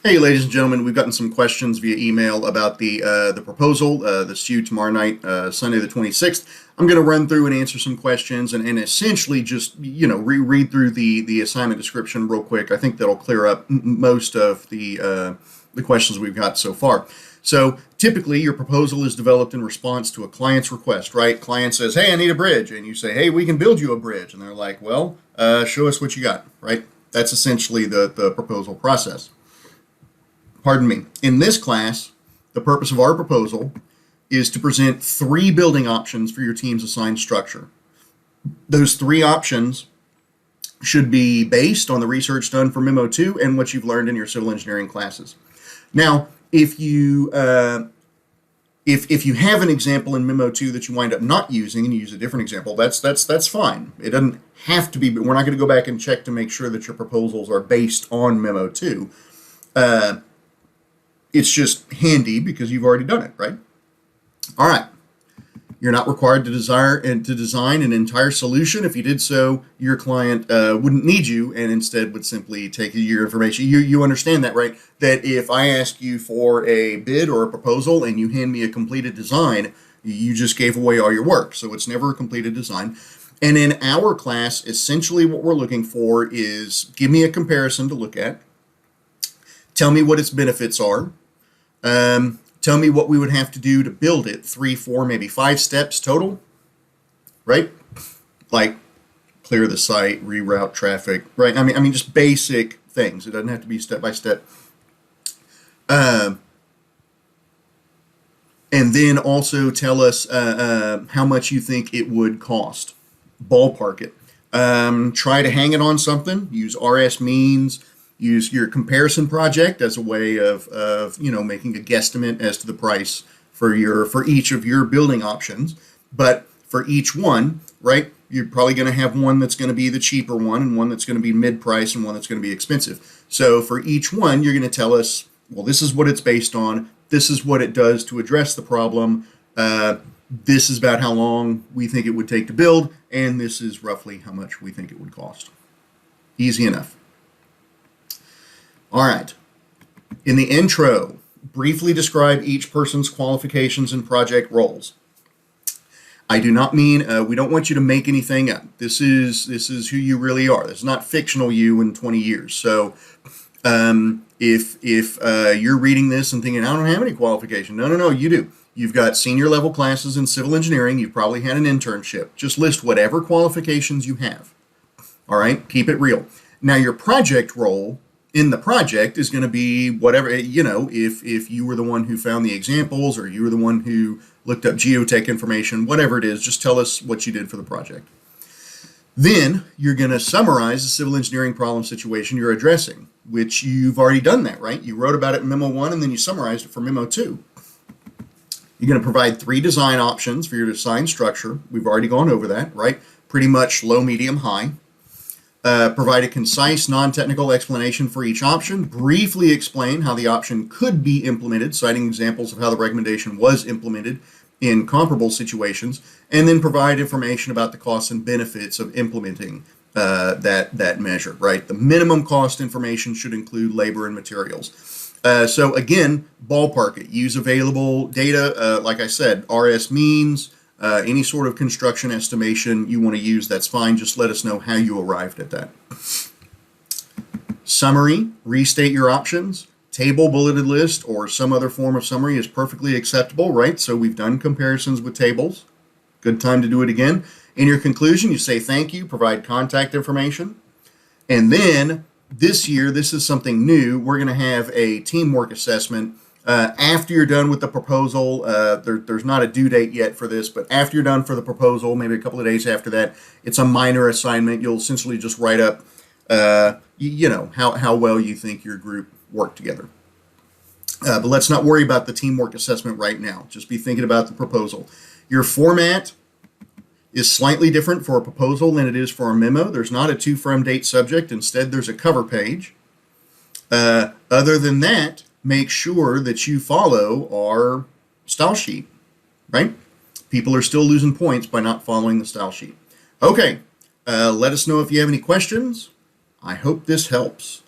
Hey, ladies and gentlemen, we've gotten some questions via email about the proposal that's due tomorrow night, Sunday the 26th. I'm going to run through and answer some questions and essentially just, reread through the assignment description real quick. I think that'll clear up most of the questions we've got so far. So typically your proposal is developed in response to a client's request, right? Client says, hey, I need a bridge. And you say, hey, we can build you a bridge. And they're like, well, show us what you got, right? That's essentially the proposal process. Pardon me. In this class, the purpose of our proposal is to present 3 building options for your team's assigned structure. Those 3 options should be based on the research done for Memo 2 and what you've learned in your civil engineering classes. Now, if you have an example in Memo 2 that you wind up not using and you use a different example, that's fine. It doesn't have to be, but we're not going to go back and check to make sure that your proposals are based on Memo 2. It's just handy because you've already done it, right? All right. You're not required to design an entire solution. If you did so, your client wouldn't need you and instead would simply take your information. You understand that, right? That if I ask you for a bid or a proposal and you hand me a completed design, you just gave away all your work. So it's never a completed design. And in our class, essentially what we're looking for is give me a comparison to look at. Tell me what its benefits are. Tell me what we would have to do to build it. 3, 4, maybe 5 steps total, right? Like clear the site, reroute traffic, right? I mean, just basic things. It doesn't have to be step by step. And then also tell us how much you think it would cost. Ballpark it. Try to hang it on something. Use RS means. Use your comparison project as a way of making a guesstimate as to the price for each of your building options. But for each one, right, you're probably going to have one that's going to be the cheaper one and one that's going to be mid-price and one that's going to be expensive. So for each one, you're going to tell us, well, this is what it's based on. This is what it does to address the problem. This is about how long we think it would take to build, and this is roughly how much we think it would cost. Easy enough. All right. In the intro, briefly describe each person's qualifications and project roles. I do not mean we don't want you to make anything up. This is who you really are. This is not fictional you in 20 years. So if you're reading this and thinking, I don't have any qualification. No, you do. You've got senior level classes in civil engineering. You've probably had an internship. Just list whatever qualifications you have. All right? Keep it real. Now, your project role in the project is going to be whatever, if you were the one who found the examples or you were the one who looked up geotech information, whatever it is, just tell us what you did for the project. Then you're going to summarize the civil engineering problem situation you're addressing, which you've already done that, right? You wrote about it in Memo 1 and then you summarized it for Memo 2. You're going to provide 3 design options for your design structure. We've already gone over that, right? Pretty much low, medium, high. Provide a concise, non-technical explanation for each option. Briefly explain how the option could be implemented, citing examples of how the recommendation was implemented in comparable situations. And then provide information about the costs and benefits of implementing that measure, right? The minimum cost information should include labor and materials. So again, ballpark it. Use available data. Like I said, RS means. Any sort of construction estimation you want to use, that's fine. Just let us know how you arrived at that. Summary, restate your options. Table, bulleted list, or some other form of summary is perfectly acceptable, right? So we've done comparisons with tables. Good time to do it again. In your conclusion, you say thank you, provide contact information. And then this year, this is something new. We're going to have a teamwork assessment. After you're done with the proposal, there's not a due date yet for this, but after you're done for the proposal, maybe a couple of days after that, it's a minor assignment. You'll essentially just write up, how well you think your group worked together. But let's not worry about the teamwork assessment right now. Just be thinking about the proposal. Your format is slightly different for a proposal than it is for a memo. There's not a to, from, date, subject. Instead, there's a cover page. Other than that, make sure that you follow our style sheet, right? People are still losing points by not following the style sheet. Okay, let us know if you have any questions. I hope this helps.